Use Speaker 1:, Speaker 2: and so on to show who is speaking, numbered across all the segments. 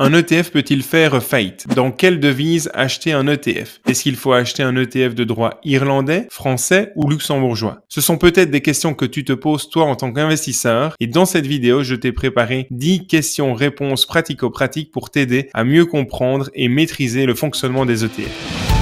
Speaker 1: Un ETF peut-il faire faillite? Dans quelle devise acheter un ETF? Est-ce qu'il faut acheter un ETF de droit irlandais, français ou luxembourgeois? Ce sont peut-être des questions que tu te poses toi en tant qu'investisseur et dans cette vidéo, je t'ai préparé 10 questions-réponses pratico-pratiques pour t'aider à mieux comprendre et maîtriser le fonctionnement des ETF.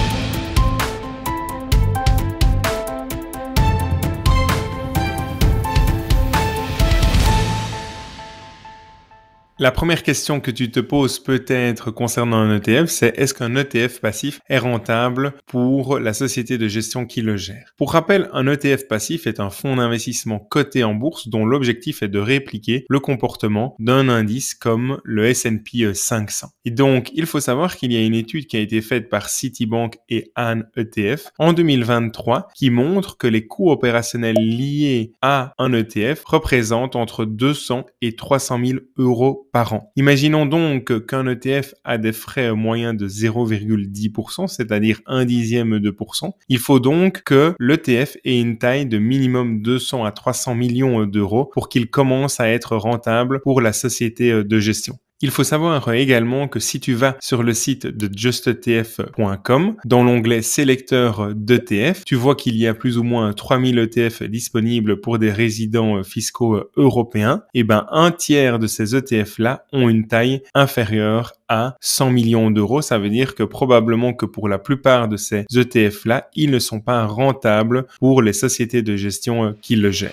Speaker 1: La première question que tu te poses peut-être concernant un ETF, c'est est-ce qu'un ETF passif est rentable pour la société de gestion qui le gère? Pour rappel, un ETF passif est un fonds d'investissement coté en bourse dont l'objectif est de répliquer le comportement d'un indice comme le S&P 500. Et donc, il faut savoir qu'il y a une étude qui a été faite par Citibank et Anne ETF en 2023 qui montre que les coûts opérationnels liés à un ETF représentent entre 200 et 300 000 euros par an. Imaginons donc qu'un ETF a des frais moyens de 0,10%, c'est-à-dire 1/10 de %. Il faut donc que l'ETF ait une taille de minimum 200 à 300 millions d'euros pour qu'il commence à être rentable pour la société de gestion. Il faut savoir également que si tu vas sur le site de justetf.com, dans l'onglet sélecteur d'ETF, tu vois qu'il y a plus ou moins 3000 ETF disponibles pour des résidents fiscaux européens. Et ben, un tiers de ces ETF-là ont une taille inférieure à 100 millions d'euros. Ça veut dire que probablement que pour la plupart de ces ETF-là, ils ne sont pas rentables pour les sociétés de gestion qui le gèrent.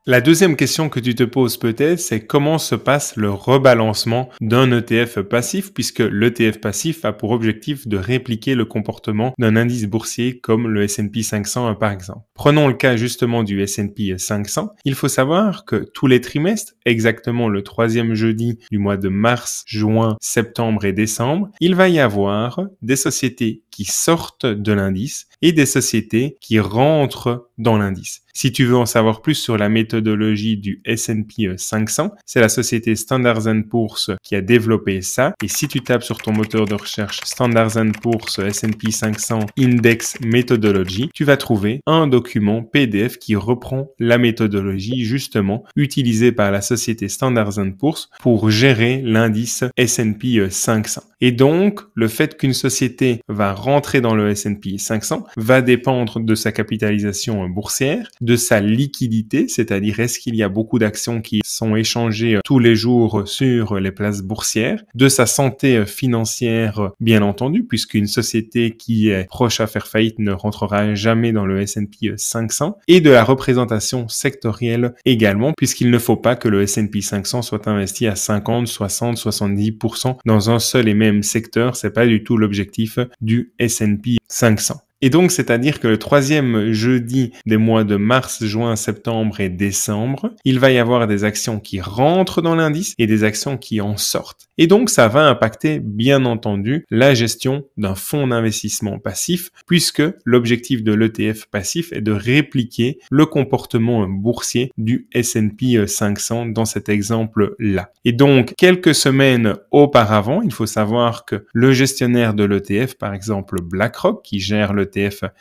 Speaker 1: La deuxième question que tu te poses peut-être, c'est comment se passe le rebalancement d'un ETF passif, puisque l'ETF passif a pour objectif de répliquer le comportement d'un indice boursier comme le S&P 500 par exemple. Prenons le cas justement du S&P 500. Il faut savoir que tous les trimestres, exactement le 3e jeudi du mois de mars, juin, septembre et décembre, il va y avoir des sociétés qui sortent de l'indice et des sociétés qui rentrent dans l'indice. Si tu veux en savoir plus sur la méthodologie du S&P 500, c'est la société Standard & Poor's qui a développé ça. Et si tu tapes sur ton moteur de recherche Standard & Poor's S&P 500 Index Methodology, tu vas trouver un document PDF qui reprend la méthodologie justement utilisée par la société Standard & Poor's pour gérer l'indice S&P 500. Et donc, le fait qu'une société va rentrer dans le S&P 500 va dépendre de sa capitalisation boursière, de sa liquidité, c'est-à-dire est-ce qu'il y a beaucoup d'actions qui sont échangées tous les jours sur les places boursières, de sa santé financière bien entendu, puisqu'une société qui est proche à faire faillite ne rentrera jamais dans le S&P 500, et de la représentation sectorielle également, puisqu'il ne faut pas que le S&P 500 soit investi à 50, 60, 70% dans un seul et même secteur, c'est pas du tout l'objectif du S&P 500. Et donc, c'est-à-dire que le 3e jeudi des mois de mars, juin, septembre et décembre, il va y avoir des actions qui rentrent dans l'indice et des actions qui en sortent. Et donc, ça va impacter, bien entendu, la gestion d'un fonds d'investissement passif, puisque l'objectif de l'ETF passif est de répliquer le comportement boursier du S&P 500 dans cet exemple-là. Et donc, quelques semaines auparavant, il faut savoir que le gestionnaire de l'ETF, par exemple BlackRock, qui gère l'ETF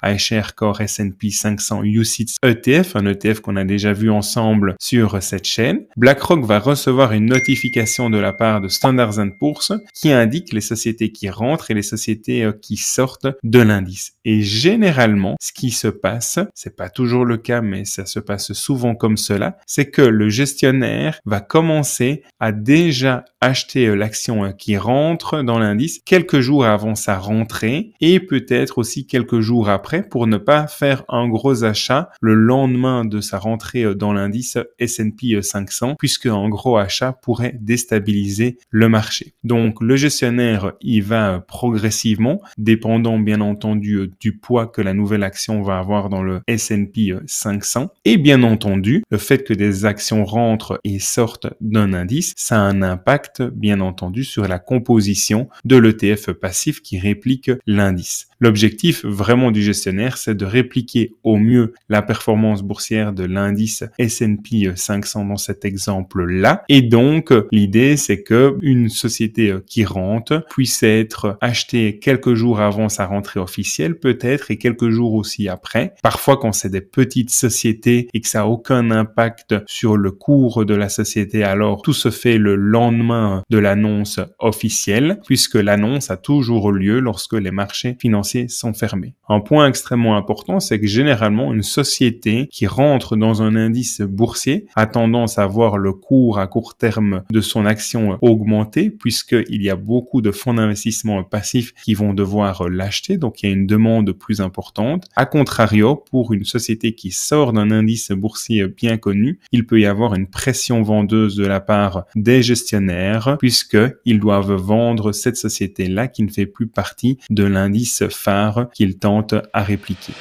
Speaker 1: iShares Core S&P 500 UCITS ETF, un ETF qu'on a déjà vu ensemble sur cette chaîne. BlackRock va recevoir une notification de la part de Standard & Poor's qui indique les sociétés qui rentrent et les sociétés qui sortent de l'indice. Et généralement, ce qui se passe, c'est pas toujours le cas, mais ça se passe souvent comme cela, c'est que le gestionnaire va commencer à déjà acheter l'action qui rentre dans l'indice quelques jours avant sa rentrée et peut-être aussi quelques jours après pour ne pas faire un gros achat le lendemain de sa rentrée dans l'indice S&P 500 puisque un gros achat pourrait déstabiliser le marché. Donc le gestionnaire il va progressivement, dépendant bien entendu du poids que la nouvelle action va avoir dans le S&P 500 et bien entendu le fait que des actions rentrent et sortent d'un indice, ça a un impact bien entendu sur la composition de l'ETF passif qui réplique l'indice. L'objectif vraiment du gestionnaire, c'est de répliquer au mieux la performance boursière de l'indice S&P 500 dans cet exemple-là. Et donc, l'idée, c'est que une société qui rentre puisse être achetée quelques jours avant sa rentrée officielle, peut-être, et quelques jours aussi après. Parfois, quand c'est des petites sociétés et que ça n'a aucun impact sur le cours de la société, alors tout se fait le lendemain de l'annonce officielle, puisque l'annonce a toujours lieu lorsque les marchés financiers sont fermés. Un point extrêmement important, c'est que généralement, une société qui rentre dans un indice boursier a tendance à voir le cours à court terme de son action augmenter, puisqu'il y a beaucoup de fonds d'investissement passifs qui vont devoir l'acheter, donc il y a une demande plus importante. A contrario, pour une société qui sort d'un indice boursier bien connu, il peut y avoir une pression vendeuse de la part des gestionnaires, puisqu'ils doivent vendre cette société-là qui ne fait plus partie de l'indice phare qu'ils tentent à répliquer.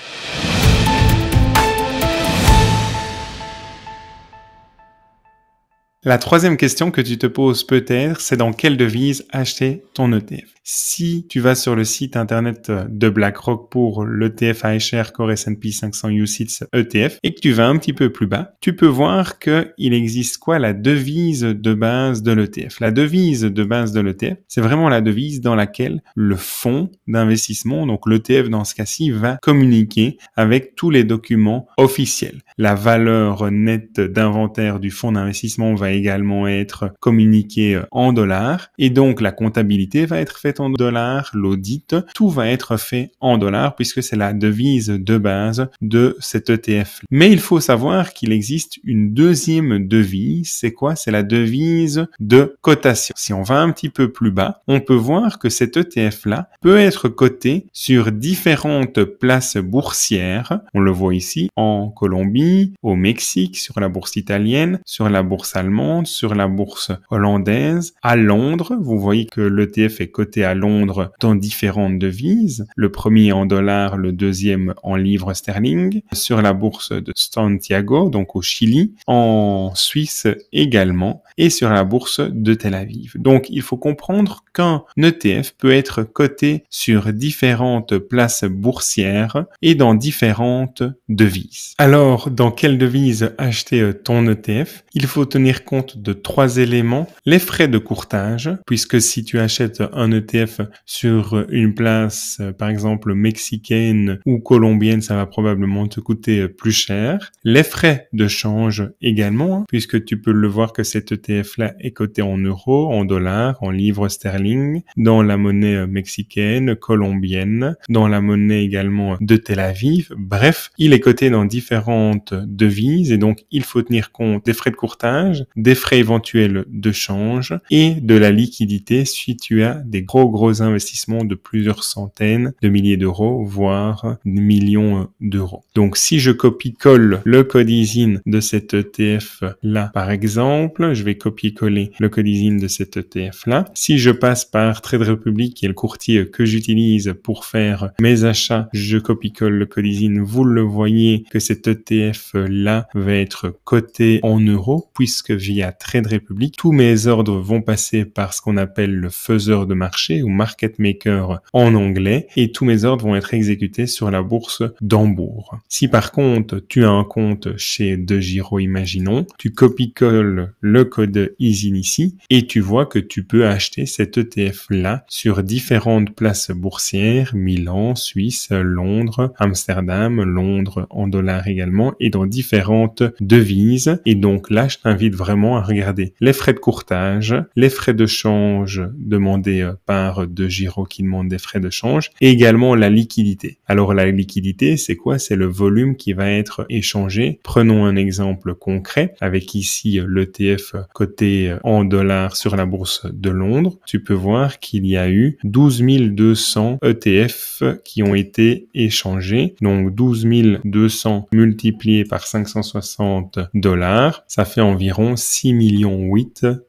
Speaker 1: La troisième question que tu te poses peut-être, c'est dans quelle devise acheter ton ETF. Si tu vas sur le site internet de BlackRock pour l'ETF iShares Core S&P 500 UCITS ETF et que tu vas un petit peu plus bas, tu peux voir qu'il existe la devise de base de l'ETF. La devise de base de l'ETF, c'est vraiment la devise dans laquelle le fonds d'investissement, donc l'ETF dans ce cas-ci, va communiquer avec tous les documents officiels. La valeur nette d'inventaire du fonds d'investissement va également être communiquée en dollars et donc la comptabilité va être faite en dollars, l'audit, tout va être fait en dollars puisque c'est la devise de base de cet ETF. Mais il faut savoir qu'il existe une deuxième devise, c'est quoi? C'est la devise de cotation. Si on va un petit peu plus bas, on peut voir que cet ETF-là peut être coté sur différentes places boursières. On le voit ici en Colombie, au Mexique, sur la bourse italienne, sur la bourse allemande, sur la bourse hollandaise, à Londres. Vous voyez que l'ETF est coté à Londres dans différentes devises. Le premier en dollars, le deuxième en livres sterling. Sur la bourse de Santiago, donc au Chili, en Suisse également, et sur la bourse de Tel Aviv. Donc, il faut comprendre qu'un ETF peut être coté sur différentes places boursières et dans différentes devises. Alors, dans quelle devise acheter ton ETF? Il faut tenir compte de 3 éléments. Les frais de courtage, puisque si tu achètes un ETF sur une place, par exemple mexicaine ou colombienne, ça va probablement te coûter plus cher. Les frais de change également, puisque tu peux le voir que cet ETF-là est coté en euros, en dollars, en livres sterling, dans la monnaie mexicaine, colombienne, dans la monnaie également de Tel Aviv. Bref, il est coté dans différentes devises et donc il faut tenir compte des frais de courtage, des frais éventuels de change et de la liquidité si tu as des gros investissements de plusieurs centaines de milliers d'euros, voire millions d'euros. Donc si je copie-colle le code ISIN de cet ETF-là, par exemple, je vais copier-coller le code ISIN de cet ETF-là. Si je passe par Trade Republic, qui est le courtier que j'utilise pour faire mes achats, je copie-colle le code ISIN. Vous le voyez que cet ETF-là va être coté en euros, puisque via Trade Republic, tous mes ordres vont passer par ce qu'on appelle le faiseur de marché ou market maker en anglais, et tous mes ordres vont être exécutés sur la bourse d'Hambourg. Si par contre, tu as un compte chez DeGiro, imaginons, tu copies-colles le code ISIN ici, et tu vois que tu peux acheter cet ETF-là sur différentes places boursières, Milan, Suisse, Londres, Amsterdam, Londres en dollars également, et dans différentes devises. Et donc là, je t'invite vraiment à regarder les frais de courtage, les frais de change demandés par DeGiro qui demande des frais de change, et également la liquidité. Alors la liquidité, c'est quoi? C'est le volume qui va être échangé. Prenons un exemple concret avec ici l'ETF coté en dollars sur la bourse de Londres. Tu peux voir qu'il y a eu 12 200 ETF qui ont été échangés. Donc 12 200 multiplié par 560 $, ça fait environ 6,8 millions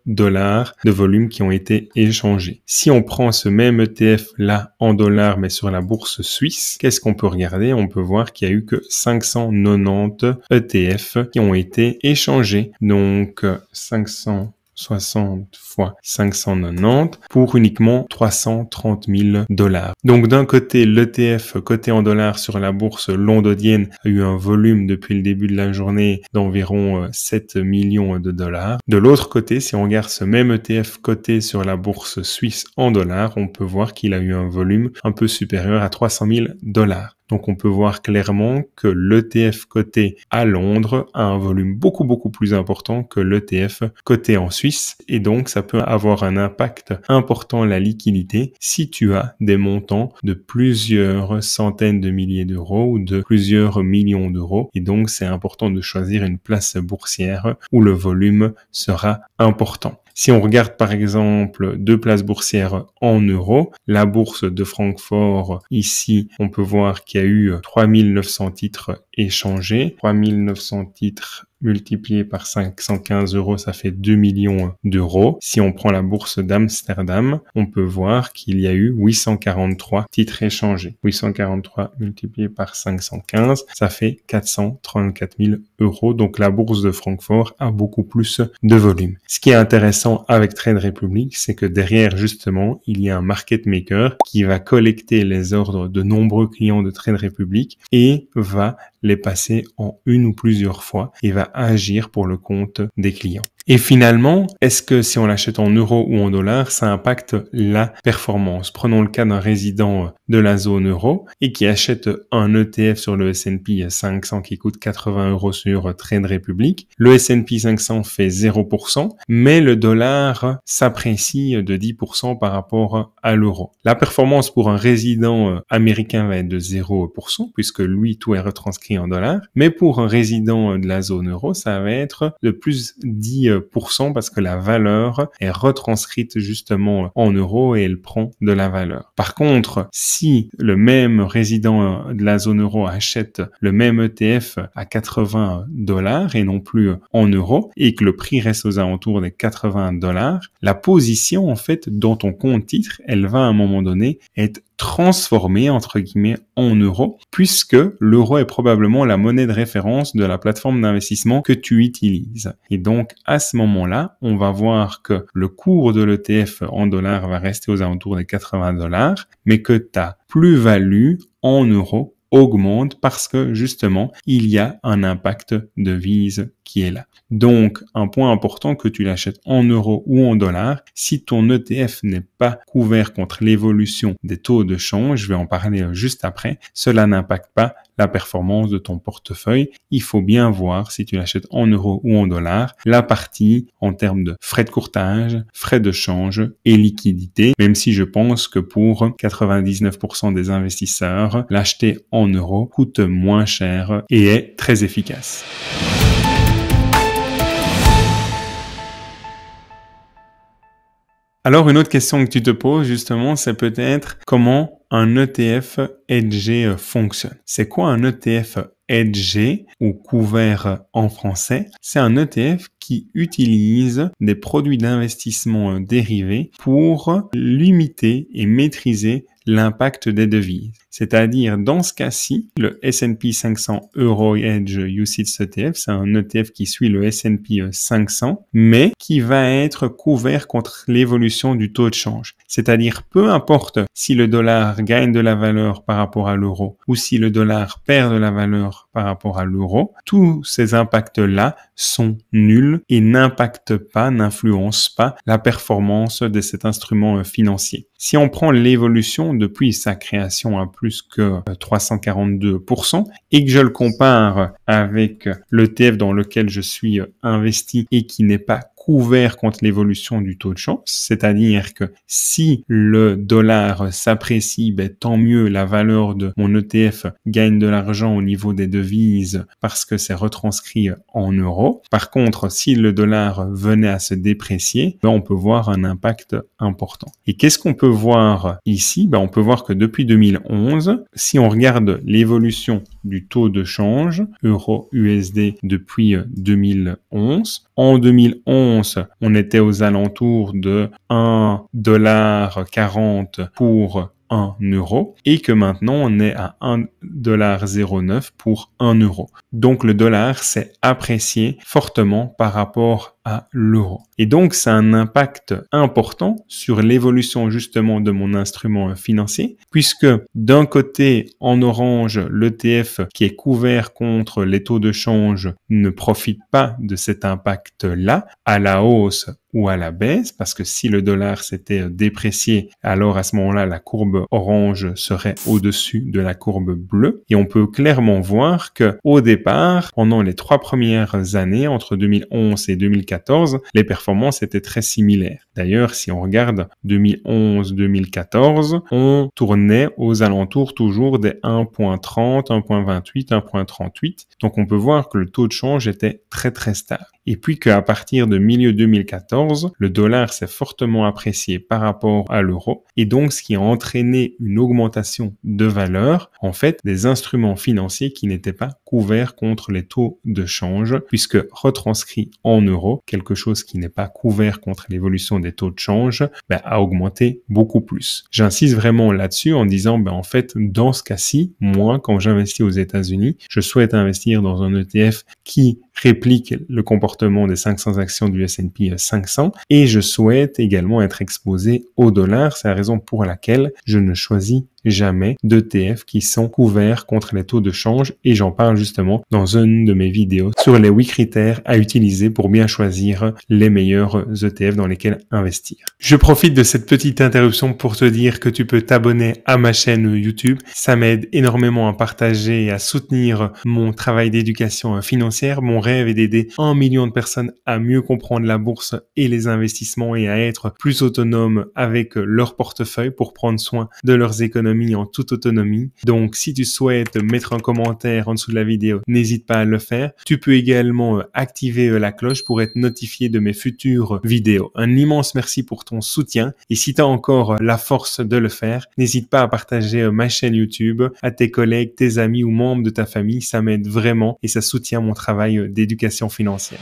Speaker 1: $ de volume qui ont été échangés. Si on prend ce même ETF là en dollars mais sur la bourse suisse, qu'est-ce qu'on peut regarder? On peut voir qu'il y a eu que 590 ETF qui ont été échangés. Donc 590 60 fois 590 pour uniquement 330 000 $. Donc d'un côté, l'ETF coté en dollars sur la bourse londonienne a eu un volume depuis le début de la journée d'environ 7 millions de dollars. De l'autre côté, si on regarde ce même ETF coté sur la bourse suisse en dollars, on peut voir qu'il a eu un volume un peu supérieur à 300 000 $. Donc on peut voir clairement que l'ETF coté à Londres a un volume beaucoup plus important que l'ETF coté en Suisse et donc ça peut avoir un impact important la liquidité si tu as des montants de plusieurs centaines de milliers d'euros ou de plusieurs millions d'euros et donc c'est important de choisir une place boursière où le volume sera important. Si on regarde par exemple deux places boursières en euros, la bourse de Francfort, ici, on peut voir qu'il y a eu 3900 titres échangés, 3900 titres multiplié par 515 euros, ça fait 2 millions d'euros. Si on prend la bourse d'Amsterdam, on peut voir qu'il y a eu 843 titres échangés. 843 multiplié par 515, ça fait 434 000 euros. Donc la bourse de Francfort a beaucoup plus de volume. Ce qui est intéressant avec Trade Republic, c'est que derrière, justement, il y a un market maker qui va collecter les ordres de nombreux clients de Trade Republic et va les passer en une ou plusieurs fois et va agir pour le compte des clients. Et finalement, est-ce que si on l'achète en euros ou en dollars, ça impacte la performance? Prenons le cas d'un résident de la zone euro et qui achète un ETF sur le S&P 500 qui coûte 80 euros sur Trade Republic. Le S&P 500 fait 0%, mais le dollar s'apprécie de 10% par rapport à l'euro. La performance pour un résident américain va être de 0% puisque lui, tout est retranscrit en dollars, mais pour un résident de la zone euro, ça va être de plus 10% parce que la valeur est retranscrite justement en euros et elle prend de la valeur. Par contre, si le même résident de la zone euro achète le même ETF à 80 $ et non plus en euros et que le prix reste aux alentours des 80 $, la position en fait dans ton compte titre, elle va à un moment donné être transformée entre guillemets en euros puisque l'euro est probablement la monnaie de référence de la plateforme d'investissement que tu utilises. Et donc à ce moment-là, on va voir que le cours de l'ETF en dollars va rester aux alentours des 80 $, mais que ta plus-value en euros augmente parce que justement, il y a un impact de devise qui est là. Donc, un point important que tu l'achètes en euros ou en dollars, si ton ETF n'est pas couvert contre l'évolution des taux de change, je vais en parler juste après, cela n'impacte pas la performance de ton portefeuille. Il faut bien voir si tu l'achètes en euros ou en dollars, la partie en termes de frais de courtage, frais de change et liquidité, même si je pense que pour 99% des investisseurs, l'acheter en euros coûte moins cher et est très efficace. Alors, une autre question que tu te poses, justement, c'est peut-être comment un ETF hedgé fonctionne. C'est quoi un ETF hedgé ou couvert en français? C'est un ETF qui utilise des produits d'investissement dérivés pour limiter et maîtriser l'impact des devises. C'est-à-dire, dans ce cas-ci, le S&P 500 Euro Hedge UCITS ETF, c'est un ETF qui suit le S&P 500, mais qui va être couvert contre l'évolution du taux de change. C'est-à-dire, peu importe si le dollar gagne de la valeur par rapport à l'euro ou si le dollar perd de la valeur par rapport à l'euro, tous ces impacts-là sont nuls et n'impactent pas, n'influencent pas la performance de cet instrument financier. Si on prend l'évolution depuis sa création à plus que 342% et que je le compare avec l'ETF dans lequel je suis investi et qui n'est pas couvert contre l'évolution du taux de change, c'est-à-dire que si le dollar s'apprécie, tant mieux, la valeur de mon ETF gagne de l'argent au niveau des devises parce que c'est retranscrit en euros. Par contre, si le dollar venait à se déprécier, on peut voir un impact important. Et qu'est-ce qu'on peut voir ici? On peut voir que depuis 2011, si on regarde l'évolution du taux de change euro-USD depuis 2011, en 2011, on était aux alentours de 1,40 $ pour 1 euro et que maintenant on est à 1,09 $ pour 1 euro. Donc le dollar s'est apprécié fortement par rapport à l'euro. Et donc, ça a un impact important sur l'évolution justement de mon instrument financier, puisque d'un côté, en orange, l'ETF qui est couvert contre les taux de change ne profite pas de cet impact-là, à la hausse ou à la baisse, parce que si le dollar s'était déprécié, alors à ce moment-là, la courbe orange serait au-dessus de la courbe bleue. Et on peut clairement voir que, au départ, pendant les 3 premières années, entre 2011 et 2014, les performances étaient très similaires. D'ailleurs, si on regarde 2011-2014, on tournait aux alentours toujours des 1.30, 1.28, 1.38. Donc on peut voir que le taux de change était très très stable. Et puis qu'à partir de milieu 2014, le dollar s'est fortement apprécié par rapport à l'euro, et donc ce qui a entraîné une augmentation de valeur, en fait, des instruments financiers qui n'étaient pas couverts contre les taux de change, puisque retranscrit en euros, quelque chose qui n'est pas couvert contre l'évolution des taux de change, a augmenté beaucoup plus. J'insiste vraiment là-dessus en disant, en fait, dans ce cas-ci, moi, quand j'investis aux États-Unis, je souhaite investir dans un ETF qui réplique le comportement des 500 actions du S&P 500 et je souhaite également être exposé au dollar. C'est la raison pour laquelle je ne choisis jamais d'ETF qui sont couverts contre les taux de change et j'en parle justement dans une de mes vidéos sur les 8 critères à utiliser pour bien choisir les meilleurs ETF dans lesquels investir. Je profite de cette petite interruption pour te dire que tu peux t'abonner à ma chaîne YouTube. Ça m'aide énormément à partager et à soutenir mon travail d'éducation financière. Mon rêve est d'aider 1 million de personnes à mieux comprendre la bourse et les investissements et à être plus autonomes avec leur portefeuille pour prendre soin de leurs économies en toute autonomie. Donc, si tu souhaites mettre un commentaire en dessous de la vidéo, n'hésite pas à le faire. Tu peux également activer la cloche pour être notifié de mes futures vidéos. Un immense merci pour ton soutien et si tu as encore la force de le faire, n'hésite pas à partager ma chaîne YouTube à tes collègues, tes amis ou membres de ta famille. Ça m'aide vraiment et ça soutient mon travail d'éducation financière.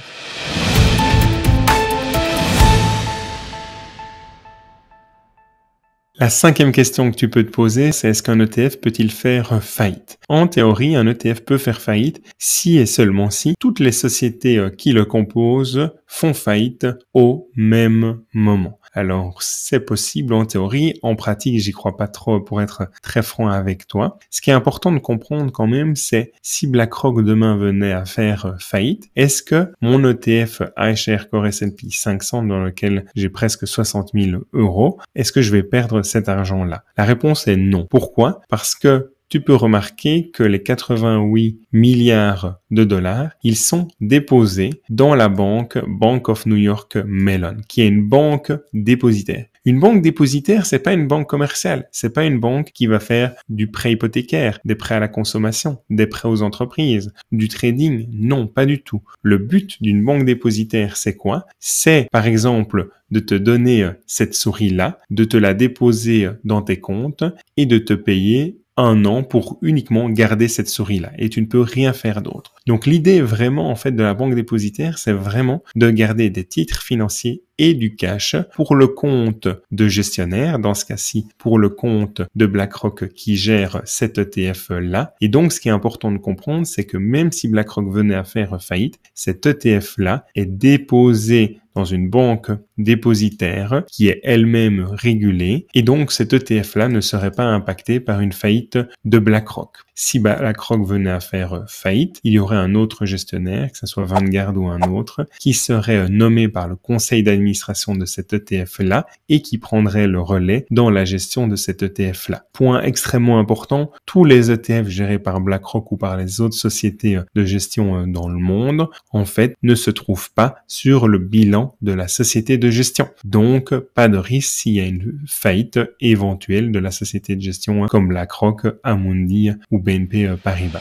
Speaker 1: La 5e question que tu peux te poser, c'est est-ce qu'un ETF peut-il faire faillite? En théorie, un ETF peut faire faillite si et seulement si toutes les sociétés qui le composent font faillite au même moment. Alors, c'est possible en théorie. En pratique, j'y crois pas trop pour être très franc avec toi. Ce qui est important de comprendre quand même, c'est si BlackRock demain venait à faire faillite, est-ce que mon ETF iShares Core S&P 500 dans lequel j'ai presque 60 000 €, est-ce que je vais perdre cet argent-là? La réponse est non. Pourquoi? Parce que tu peux remarquer que les 88 milliards de dollars, ils sont déposés dans la banque Bank of New York Mellon, qui est une banque dépositaire. Une banque dépositaire, c'est pas une banque commerciale. C'est pas une banque qui va faire du prêt hypothécaire, des prêts à la consommation, des prêts aux entreprises, du trading. Non, pas du tout. Le but d'une banque dépositaire, c'est quoi? C'est, par exemple, de te donner cette souris-là, de te la déposer dans tes comptes et de te payer 1 an pour uniquement garder cette souris-là et tu ne peux rien faire d'autre. Donc l'idée vraiment en fait de la banque dépositaire, c'est vraiment de garder des titres financiers et du cash pour le compte de gestionnaire, dans ce cas-ci pour le compte de BlackRock qui gère cet ETF-là. Et donc ce qui est important de comprendre, c'est que même si BlackRock venait à faire faillite, cet ETF-là est déposé dans une banque dépositaire qui est elle-même régulée et donc cet ETF-là ne serait pas impacté par une faillite de BlackRock. Si BlackRock venait à faire faillite, il y aurait un autre gestionnaire, que ce soit Vanguard ou un autre, qui serait nommé par le conseil d'administration de cet ETF-là et qui prendrait le relais dans la gestion de cet ETF-là. Point extrêmement important, tous les ETF gérés par BlackRock ou par les autres sociétés de gestion dans le monde, en fait, ne se trouvent pas sur le bilan de la société de gestion. Donc, pas de risque s'il y a une faillite éventuelle de la société de gestion comme BlackRock, Amundi ou BNP Paribas.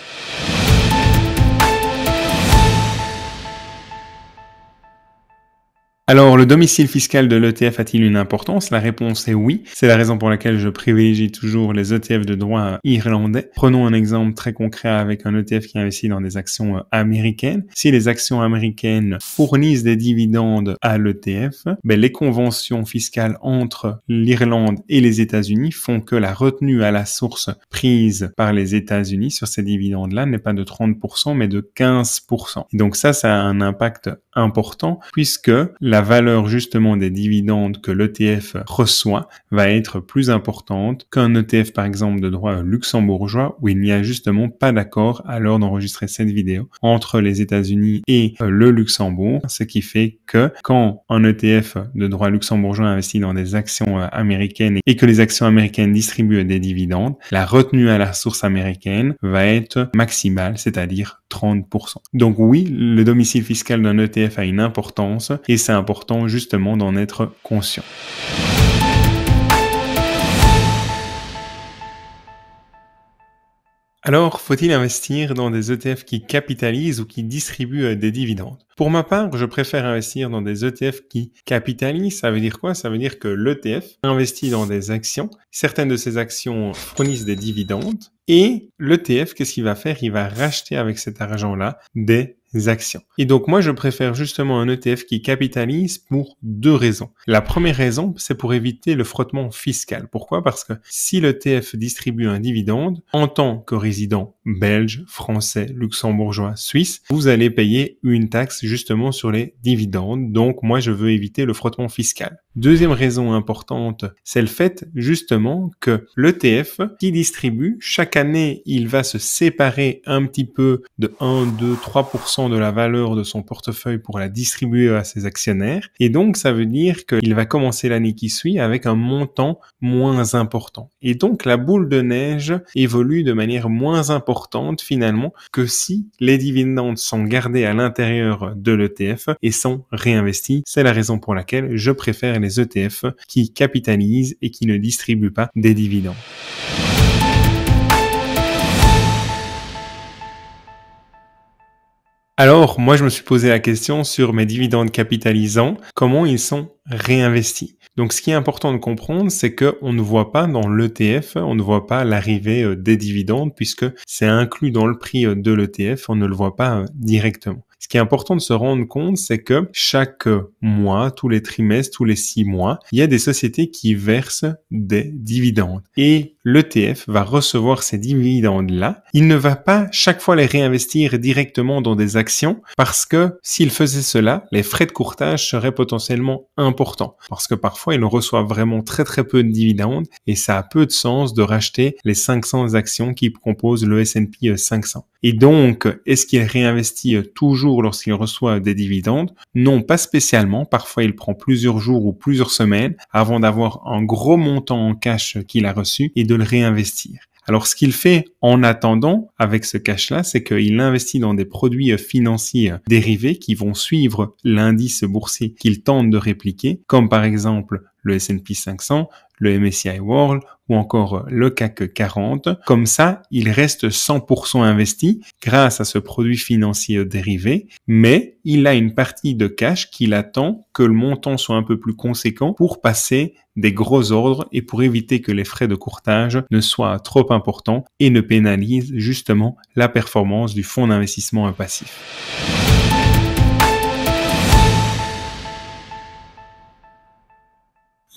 Speaker 1: Alors, le domicile fiscal de l'ETF a-t-il une importance? La réponse est oui. C'est la raison pour laquelle je privilégie toujours les ETF de droit irlandais. Prenons un exemple très concret avec un ETF qui investit dans des actions américaines. Si les actions américaines fournissent des dividendes à l'ETF, les conventions fiscales entre l'Irlande et les États-Unis font que la retenue à la source prise par les États-Unis sur ces dividendes-là n'est pas de 30% mais de 15%. Et donc ça a un impact important puisque la valeur justement des dividendes que l'ETF reçoit va être plus importante qu'un ETF par exemple de droit luxembourgeois où il n'y a justement pas d'accord à l'heure d'enregistrer cette vidéo entre les États-Unis et le Luxembourg, ce qui fait que quand un ETF de droit luxembourgeois investit dans des actions américaines et que les actions américaines distribuent des dividendes, la retenue à la source américaine va être maximale, c'est-à-dire 30%. Donc oui, le domicile fiscal d'un ETF a une importance et c'est important justement d'en être conscient. Alors, faut-il investir dans des ETF qui capitalisent ou qui distribuent des dividendes? Pour ma part, je préfère investir dans des ETF qui capitalisent. Ça veut dire quoi? Ça veut dire que l'ETF investit dans des actions. Certaines de ces actions fournissent des dividendes. Et l'ETF, qu'est-ce qu'il va faire? Il va racheter avec cet argent-là des actions. Et donc moi, je préfère justement un ETF qui capitalise pour deux raisons. La première raison, c'est pour éviter le frottement fiscal. Pourquoi? Parce que si l'ETF distribue un dividende, en tant que résident belge, français, luxembourgeois, suisse, vous allez payer une taxe justement sur les dividendes. Donc moi, je veux éviter le frottement fiscal. Deuxième raison importante, c'est le fait justement que l'ETF qui distribue, chaque année, il va se séparer un petit peu de 1, 2, 3% de la valeur de son portefeuille pour la distribuer à ses actionnaires. Et donc, ça veut dire qu'il va commencer l'année qui suit avec un montant moins important. Et donc, la boule de neige évolue de manière moins importante finalement que si les dividendes sont gardés à l'intérieur de l'ETF et sont réinvestis. C'est la raison pour laquelle je préfère les ETF qui capitalisent et qui ne distribuent pas des dividendes. Alors, moi, je me suis posé la question sur mes dividendes capitalisants, comment ils sont réinvestis. Donc, ce qui est important de comprendre, c'est qu'on ne voit pas dans l'ETF, on ne voit pas l'arrivée des dividendes puisque c'est inclus dans le prix de l'ETF, on ne le voit pas directement. Ce qui est important de se rendre compte, c'est que chaque mois, tous les trimestres, tous les 6 mois, il y a des sociétés qui versent des dividendes. Et l'ETF va recevoir ces dividendes-là. Il ne va pas chaque fois les réinvestir directement dans des actions parce que s'il faisait cela, les frais de courtage seraient potentiellement importants. Parce que parfois, il reçoit vraiment très très peu de dividendes et ça a peu de sens de racheter les 500 actions qui composent le S&P 500. Et donc, est-ce qu'il réinvestit toujours lorsqu'il reçoit des dividendes? Non, pas spécialement. Parfois, il prend plusieurs jours ou plusieurs semaines avant d'avoir un gros montant en cash qu'il a reçu et de le réinvestir. Alors, ce qu'il fait en attendant avec ce cash-là, c'est qu'il investit dans des produits financiers dérivés qui vont suivre l'indice boursier qu'il tente de répliquer, comme par exemple le S&P 500, le MSCI World ou encore le CAC 40. Comme ça, il reste 100% investi grâce à ce produit financier dérivé, mais il a une partie de cash qu'il attend que le montant soit un peu plus conséquent pour passer des gros ordres et pour éviter que les frais de courtage ne soient trop importants et ne pénalisent justement la performance du fonds d'investissement passif.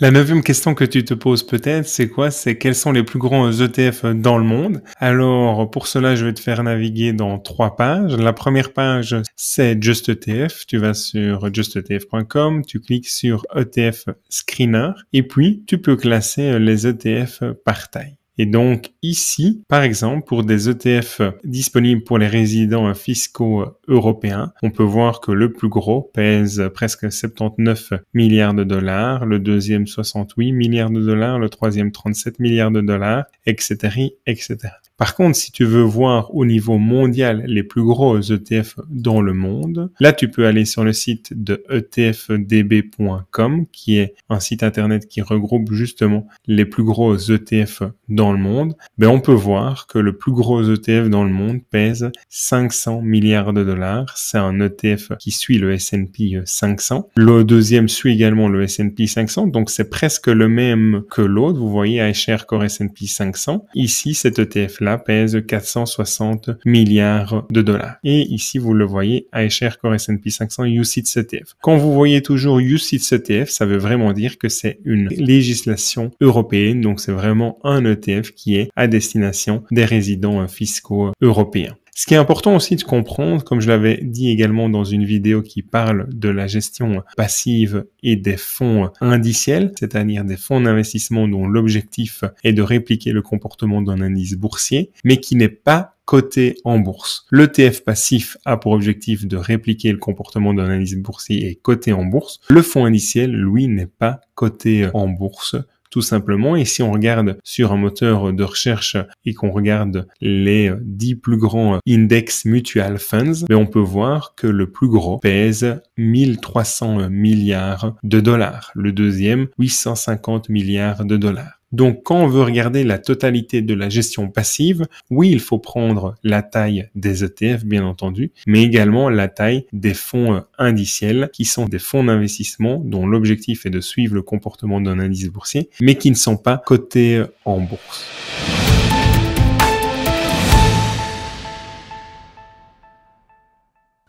Speaker 1: La neuvième question que tu te poses peut-être, c'est quoi? C'est quels sont les plus grands ETF dans le monde? Alors, pour cela, je vais te faire naviguer dans 3 pages. La première page, c'est Just ETF. Tu vas sur justetf.com, tu cliques sur ETF Screener et puis tu peux classer les ETF par taille. Et donc ici, par exemple, pour des ETF disponibles pour les résidents fiscaux européens, on peut voir que le plus gros pèse presque 79 milliards de dollars, le deuxième 68 milliards de dollars, le troisième 37 milliards de dollars, etc., etc. Par contre, si tu veux voir au niveau mondial les plus gros ETF dans le monde, là, tu peux aller sur le site de etfdb.com, qui est un site internet qui regroupe justement les plus gros ETF dans le monde. Ben, on peut voir que le plus gros ETF dans le monde pèse 500 milliards de dollars. C'est un ETF qui suit le S&P 500. Le deuxième suit également le S&P 500, donc c'est presque le même que l'autre. Vous voyez iShares Core S&P 500. Ici, cet ETF-là pèse 460 milliards de dollars. Et ici, vous le voyez, iShares Core S&P 500 UCITS ETF. Quand vous voyez toujours UCITS ETF, ça veut vraiment dire que c'est une législation européenne, donc c'est vraiment un ETF qui est à destination des résidents fiscaux européens. Ce qui est important aussi de comprendre, comme je l'avais dit également dans une vidéo qui parle de la gestion passive et des fonds indiciels, c'est-à-dire des fonds d'investissement dont l'objectif est de répliquer le comportement d'un indice boursier, mais qui n'est pas coté en bourse. L'ETF passif a pour objectif de répliquer le comportement d'un indice boursier et coté en bourse. Le fonds indiciel, lui, n'est pas coté en bourse, tout simplement. Et si on regarde sur un moteur de recherche et qu'on regarde les 10 plus grands index mutual funds, on peut voir que le plus gros pèse 1300 milliards de dollars. Le deuxième, 850 milliards de dollars. Donc, quand on veut regarder la totalité de la gestion passive, oui, il faut prendre la taille des ETF, bien entendu, mais également la taille des fonds indiciels, qui sont des fonds d'investissement dont l'objectif est de suivre le comportement d'un indice boursier, mais qui ne sont pas cotés en bourse.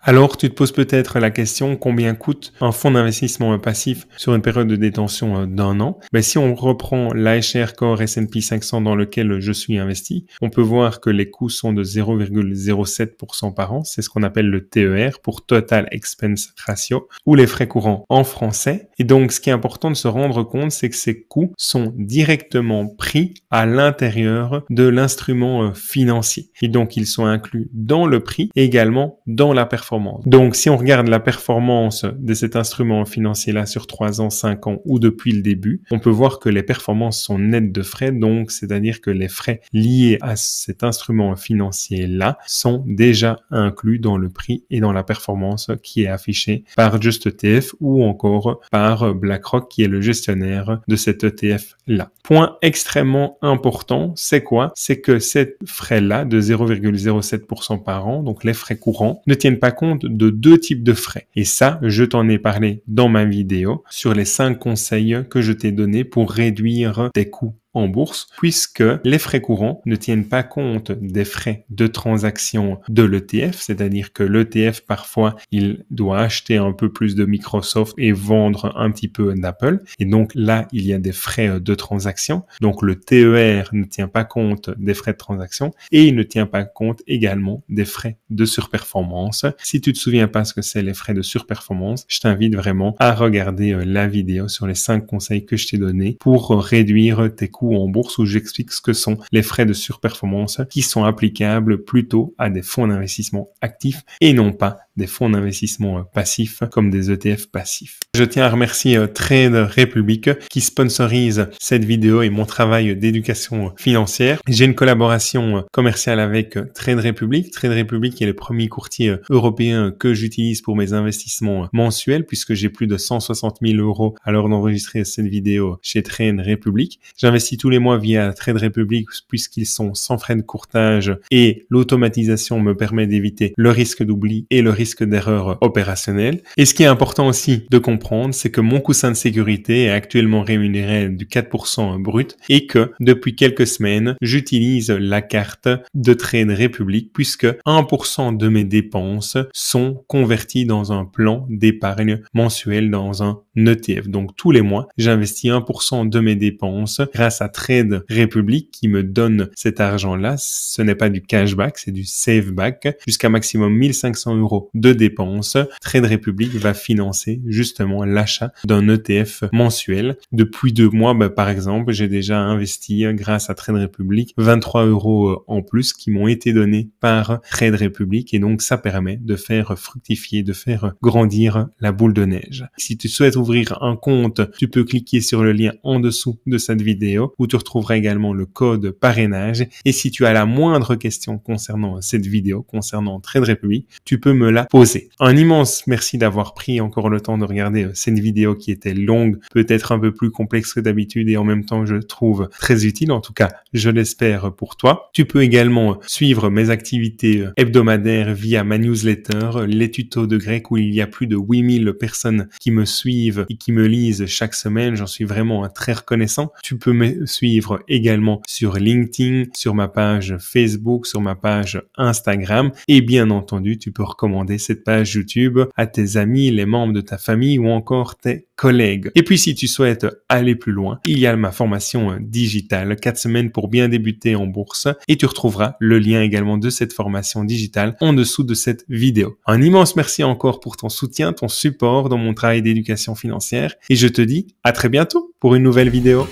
Speaker 1: Alors, tu te poses peut-être la question, combien coûte un fonds d'investissement passif sur une période de détention d'1 an? Si on reprend l'iShares Core S&P 500 dans lequel je suis investi, on peut voir que les coûts sont de 0,07% par an. C'est ce qu'on appelle le TER, pour Total Expense Ratio, ou les frais courants en français. Et donc, ce qui est important de se rendre compte, c'est que ces coûts sont directement pris à l'intérieur de l'instrument financier. Et donc, ils sont inclus dans le prix et également dans la performance. Donc, si on regarde la performance de cet instrument financier-là sur 3 ans, 5 ans ou depuis le début, on peut voir que les performances sont nettes de frais, donc c'est-à-dire que les frais liés à cet instrument financier-là sont déjà inclus dans le prix et dans la performance qui est affichée par Just ETF ou encore par BlackRock qui est le gestionnaire de cet ETF-là. Point extrêmement important, c'est quoi? C'est que ces frais-là de 0,07% par an, donc les frais courants, ne tiennent pas compte de 2 types de frais. Et ça, je t'en ai parlé dans ma vidéo sur les 5 conseils que je t'ai donnés pour réduire tes coûts en bourse, puisque les frais courants ne tiennent pas compte des frais de transaction de l'ETF, c'est-à-dire que l'ETF, parfois, il doit acheter un peu plus de Microsoft et vendre un petit peu d'Apple. Et donc là, il y a des frais de transaction. Donc le TER ne tient pas compte des frais de transaction et il ne tient pas compte également des frais de surperformance. Si tu te souviens pas ce que c'est les frais de surperformance, je t'invite vraiment à regarder la vidéo sur les 5 conseils que je t'ai donnés pour réduire tes coûts en bourse, où j'explique ce que sont les frais de surperformance qui sont applicables plutôt à des fonds d'investissement actifs et non pas des fonds d'investissement passifs comme des ETF passifs. Je tiens à remercier Trade Republic qui sponsorise cette vidéo et mon travail d'éducation financière. J'ai une collaboration commerciale avec Trade Republic. Trade Republic est le premier courtier européen que j'utilise pour mes investissements mensuels, puisque j'ai plus de 160 000 € à l'heure d'enregistrer cette vidéo chez Trade Republic. J'investis tous les mois via Trade Republic puisqu'ils sont sans frais de courtage et l'automatisation me permet d'éviter le risque d'oubli et le risque d'erreur opérationnelle. Et ce qui est important aussi de comprendre, c'est que mon coussin de sécurité est actuellement rémunéré du 4% brut et que depuis quelques semaines, j'utilise la carte de Trade Republic puisque 1% de mes dépenses sont converties dans un plan d'épargne mensuel dans un ETF. Donc tous les mois, j'investis 1% de mes dépenses grâce à Trade Republic qui me donne cet argent-là. Ce n'est pas du cashback, c'est du saveback jusqu'à maximum 1 500 € de dépenses, Trade Republic va financer justement l'achat d'un ETF mensuel. Depuis 2 mois, par exemple, j'ai déjà investi grâce à Trade Republic 23 € en plus qui m'ont été donnés par Trade Republic, et donc ça permet de faire fructifier, de faire grandir la boule de neige. Si tu souhaites ouvrir un compte, tu peux cliquer sur le lien en dessous de cette vidéo où tu retrouveras également le code parrainage. Et si tu as la moindre question concernant cette vidéo, concernant Trade Republic, tu peux me la poser. Un immense merci d'avoir pris encore le temps de regarder cette vidéo qui était longue, peut-être un peu plus complexe que d'habitude et en même temps je trouve très utile. En tout cas, je l'espère pour toi. Tu peux également suivre mes activités hebdomadaires via ma newsletter, les tutos de grec, où il y a plus de 8000 personnes qui me suivent et qui me lisent chaque semaine. J'en suis vraiment très reconnaissant. Tu peux me suivre également sur LinkedIn, sur ma page Facebook, sur ma page Instagram, et bien entendu, tu peux recommander cette page YouTube à tes amis, les membres de ta famille ou encore tes collègues. Et puis si tu souhaites aller plus loin, il y a ma formation digitale, 4 semaines pour bien débuter en bourse, et tu retrouveras le lien également de cette formation digitale en dessous de cette vidéo. Un immense merci encore pour ton soutien, ton support dans mon travail d'éducation financière, et je te dis à très bientôt pour une nouvelle vidéo.